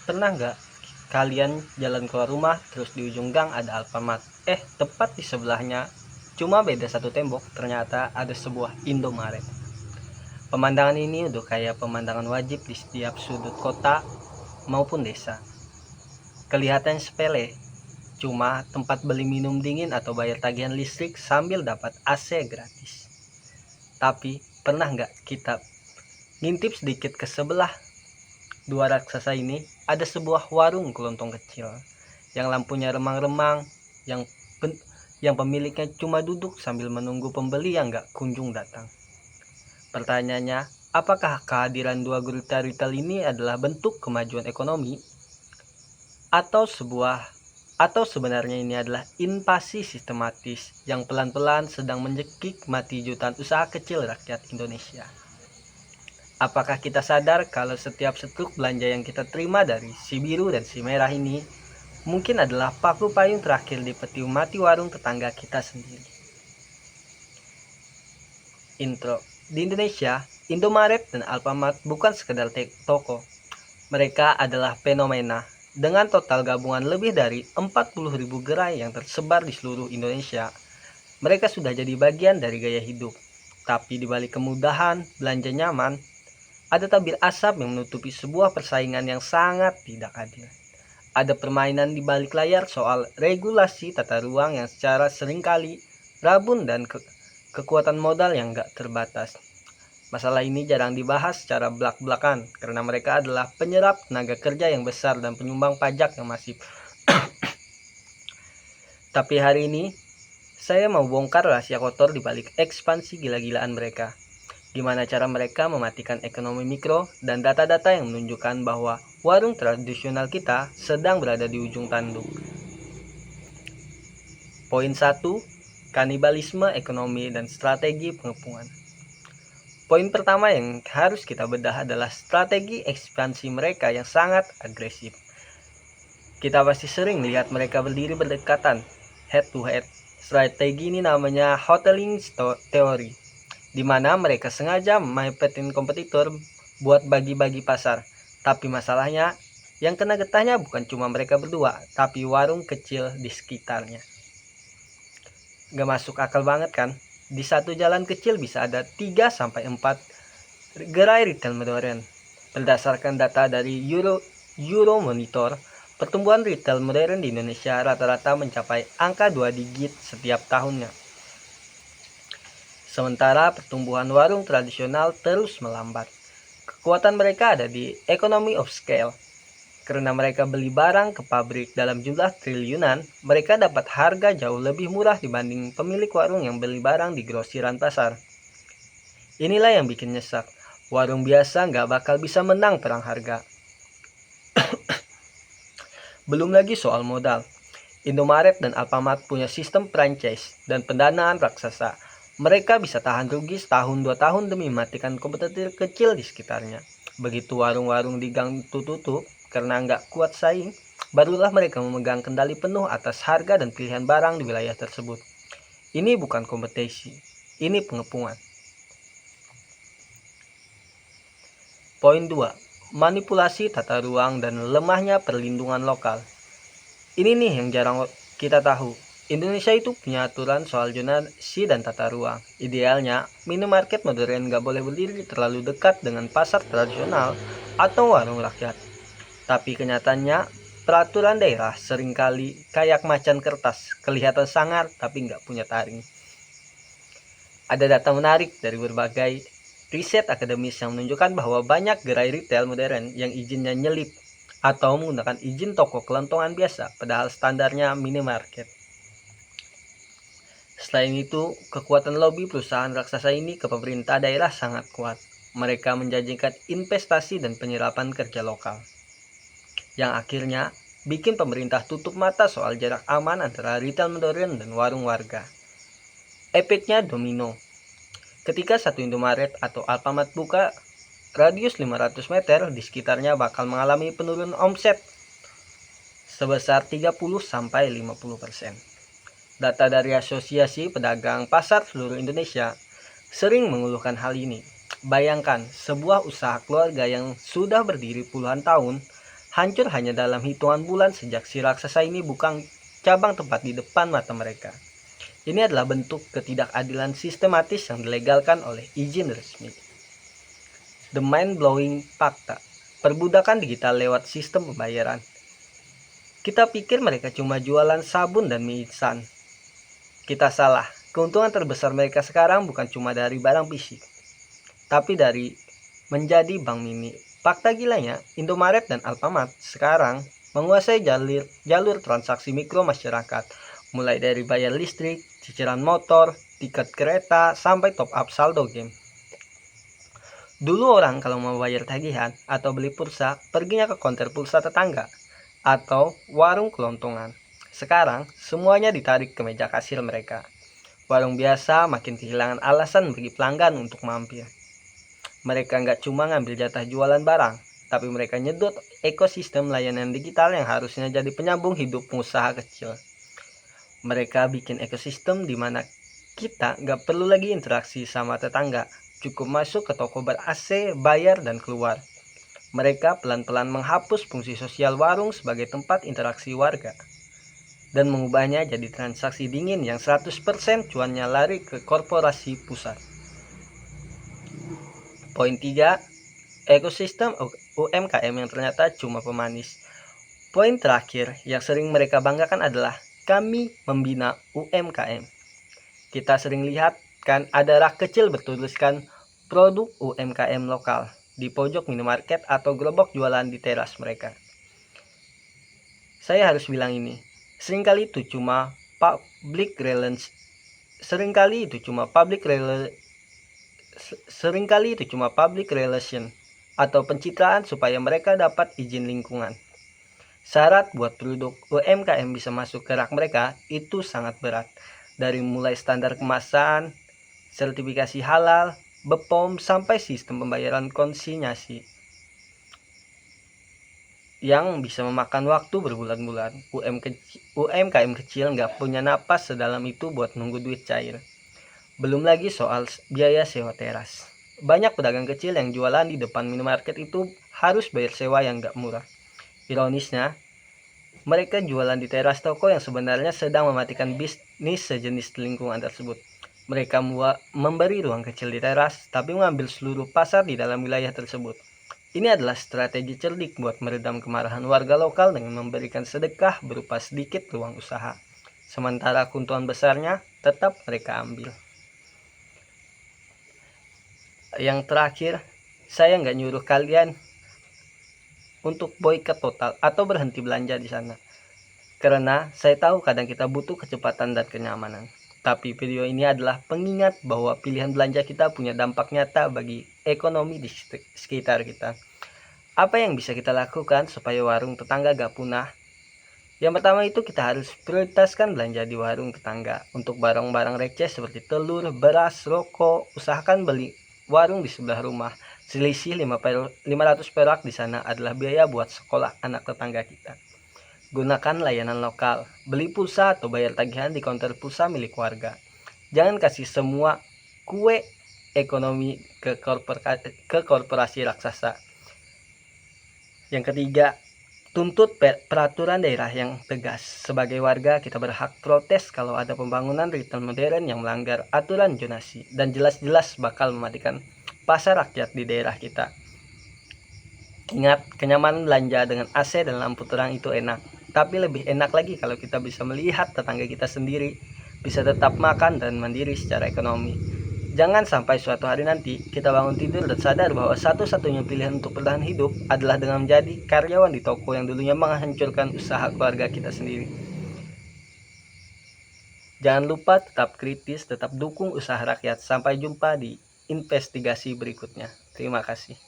Pernah nggak kalian jalan keluar rumah terus di ujung gang ada Alfamart? Tepat di sebelahnya, cuma beda satu tembok, ternyata ada sebuah Indomaret. Pemandangan ini udah kayak pemandangan wajib di setiap sudut kota maupun desa. Kelihatan sepele, cuma tempat beli minum dingin atau bayar tagihan listrik sambil dapat AC gratis. Tapi pernah nggak kita ngintip sedikit ke sebelah dua raksasa ini? Ada sebuah warung kelontong kecil yang lampunya remang-remang, yang yang pemiliknya cuma duduk sambil menunggu pembeli yang nggak kunjung datang. Pertanyaannya, apakah kehadiran dua gurita retail ini adalah bentuk kemajuan ekonomi atau sebenarnya ini adalah invasi sistematis yang pelan-pelan sedang menjekik mati jutaan usaha kecil rakyat Indonesia? Apakah kita sadar kalau setiap setruk belanja yang kita terima dari si biru dan si merah ini mungkin adalah paku payung terakhir di peti mati warung tetangga kita sendiri? Intro. Di Indonesia, Indomaret dan Alfamart bukan sekedar toko. Mereka adalah fenomena dengan total gabungan lebih dari 40.000 gerai yang tersebar di seluruh Indonesia. Mereka sudah jadi bagian dari gaya hidup. Tapi di balik kemudahan belanja nyaman, ada tabir asap yang menutupi sebuah persaingan yang sangat tidak adil. Ada permainan di balik layar soal regulasi tata ruang yang secara seringkali rabun dan kekuatan modal yang gak terbatas. Masalah ini jarang dibahas secara belak-belakan karena mereka adalah penyerap tenaga kerja yang besar dan penyumbang pajak yang masif. Tapi hari ini, saya mau bongkar rahasia kotor di balik ekspansi gila-gilaan mereka. Gimana cara mereka mematikan ekonomi mikro dan data-data yang menunjukkan bahwa warung tradisional kita sedang berada di ujung tanduk. Poin 1, kanibalisme ekonomi dan strategi pengepungan. Poin pertama yang harus kita bedah adalah strategi ekspansi mereka yang sangat agresif. Kita pasti sering lihat mereka berdiri berdekatan, head to head. Strategi ini namanya hoteling theory, di mana mereka sengaja mepetin kompetitor buat bagi-bagi pasar. Tapi masalahnya, yang kena getahnya bukan cuma mereka berdua, tapi warung kecil di sekitarnya. Gak masuk akal banget kan? Di satu jalan kecil bisa ada 3-4 gerai retail modern. Berdasarkan data dari Euromonitor, pertumbuhan retail modern di Indonesia rata-rata mencapai angka 2 digit setiap tahunnya. Sementara pertumbuhan warung tradisional terus melambat. Kekuatan mereka ada di economy of scale. Karena mereka beli barang ke pabrik dalam jumlah triliunan, mereka dapat harga jauh lebih murah dibanding pemilik warung yang beli barang di grosiran pasar. Inilah yang bikin nyesek. Warung biasa nggak bakal bisa menang perang harga. Belum lagi soal modal. Indomaret dan Alfamart punya sistem franchise dan pendanaan raksasa. Mereka bisa tahan rugi setahun 2 tahun demi mematikan kompetitor kecil di sekitarnya. Begitu warung-warung di gang itu tutup karena nggak kuat saing, barulah mereka memegang kendali penuh atas harga dan pilihan barang di wilayah tersebut. Ini bukan kompetisi, ini pengepungan. Poin 2. Manipulasi tata ruang dan lemahnya perlindungan lokal. Ini nih yang jarang kita tahu. Indonesia itu punya aturan soal zonasi dan tata ruang. Idealnya, minimarket modern gak boleh berdiri terlalu dekat dengan pasar tradisional atau warung rakyat. Tapi kenyataannya, peraturan daerah seringkali kayak macan kertas, kelihatan sangar tapi gak punya taring. Ada data menarik dari berbagai riset akademis yang menunjukkan bahwa banyak gerai retail modern yang izinnya nyelip atau menggunakan izin toko kelontongan biasa, padahal standarnya minimarket. Selain itu, kekuatan lobi perusahaan raksasa ini ke pemerintah daerah sangat kuat. Mereka menjanjikan investasi dan penyerapan kerja lokal, yang akhirnya bikin pemerintah tutup mata soal jarak aman antara retail modern dan warung warga. Efeknya domino. Ketika satu Indomaret atau Alfamart buka, radius 500 meter di sekitarnya bakal mengalami penurunan omset sebesar 30-50%. Data dari Asosiasi Pedagang Pasar seluruh Indonesia sering mengeluhkan hal ini. Bayangkan, sebuah usaha keluarga yang sudah berdiri puluhan tahun hancur hanya dalam hitungan bulan sejak si raksasa ini buka cabang tepat di depan mata mereka. Ini adalah bentuk ketidakadilan sistematis yang dilegalkan oleh izin resmi. The mind-blowing fakta, perbudakan digital lewat sistem pembayaran. Kita pikir mereka cuma jualan sabun dan mie instan. Kita salah. Keuntungan terbesar mereka sekarang bukan cuma dari barang fisik, tapi dari menjadi bank mini. Fakta gilanya, Indomaret dan Alfamart sekarang menguasai jalur transaksi mikro masyarakat, mulai dari bayar listrik, cicilan motor, tiket kereta, sampai top up saldo game. Dulu orang kalau mau bayar tagihan atau beli pulsa, perginya ke konter pulsa tetangga atau warung kelontongan. Sekarang, semuanya ditarik ke meja kasir mereka. Warung biasa makin kehilangan alasan bagi pelanggan untuk mampir. Mereka nggak cuma ngambil jatah jualan barang, tapi mereka nyedot ekosistem layanan digital yang harusnya jadi penyambung hidup pengusaha kecil. Mereka bikin ekosistem di mana kita nggak perlu lagi interaksi sama tetangga, cukup masuk ke toko ber-AC, bayar, dan keluar. Mereka pelan-pelan menghapus fungsi sosial warung sebagai tempat interaksi warga dan mengubahnya jadi transaksi dingin yang 100% cuannya lari ke korporasi pusat. Poin 3, ekosistem UMKM yang ternyata cuma pemanis. Poin terakhir yang sering mereka banggakan adalah kami membina UMKM. Kita sering lihat kan ada rak kecil bertuliskan produk UMKM lokal di pojok minimarket atau gerobak jualan di teras mereka. Saya harus bilang ini, seringkali itu cuma public relation atau pencitraan supaya mereka dapat izin lingkungan. Syarat buat produk UMKM bisa masuk ke rak mereka itu sangat berat, dari mulai standar kemasan, sertifikasi halal, BPOM, sampai sistem pembayaran konsinyasi yang bisa memakan waktu berbulan-bulan. UMKM kecil nggak punya napas sedalam itu buat nunggu duit cair. Belum lagi soal biaya sewa teras. Banyak pedagang kecil yang jualan di depan minimarket itu harus bayar sewa yang nggak murah. Ironisnya, mereka jualan di teras toko yang sebenarnya sedang mematikan bisnis sejenis lingkungan tersebut. Mereka memberi ruang kecil di teras, tapi mengambil seluruh pasar di dalam wilayah tersebut. Ini adalah strategi cerdik buat meredam kemarahan warga lokal dengan memberikan sedekah berupa sedikit ruang usaha. Sementara keuntungan besarnya tetap mereka ambil. Yang terakhir, saya nggak nyuruh kalian untuk boikot total atau berhenti belanja di sana. Karena saya tahu kadang kita butuh kecepatan dan kenyamanan. Tapi video ini adalah pengingat bahwa pilihan belanja kita punya dampak nyata bagi ekonomi di sekitar kita. Apa yang bisa kita lakukan supaya warung tetangga gak punah? Yang pertama itu kita harus prioritaskan belanja di warung tetangga. Untuk barang-barang receh seperti telur, beras, rokok, usahakan beli warung di sebelah rumah. Selisih 500 perak di sana adalah biaya buat sekolah anak tetangga kita. Gunakan layanan lokal, beli pulsa atau bayar tagihan di konter pulsa milik warga. Jangan kasih semua kue ekonomi ke korporasi raksasa. Yang ketiga, tuntut peraturan daerah yang tegas. Sebagai warga, kita berhak protes kalau ada pembangunan retail modern yang melanggar aturan zonasi dan jelas-jelas bakal mematikan pasar rakyat di daerah kita. Ingat, kenyamanan belanja dengan AC dan lampu terang itu enak, tapi lebih enak lagi kalau kita bisa melihat tetangga kita sendiri bisa tetap makan dan mandiri secara ekonomi. Jangan sampai suatu hari nanti kita bangun tidur dan sadar bahwa satu-satunya pilihan untuk bertahan hidup adalah dengan menjadi karyawan di toko yang dulunya menghancurkan usaha keluarga kita sendiri. Jangan lupa tetap kritis, tetap dukung usaha rakyat. Sampai jumpa di investigasi berikutnya. Terima kasih.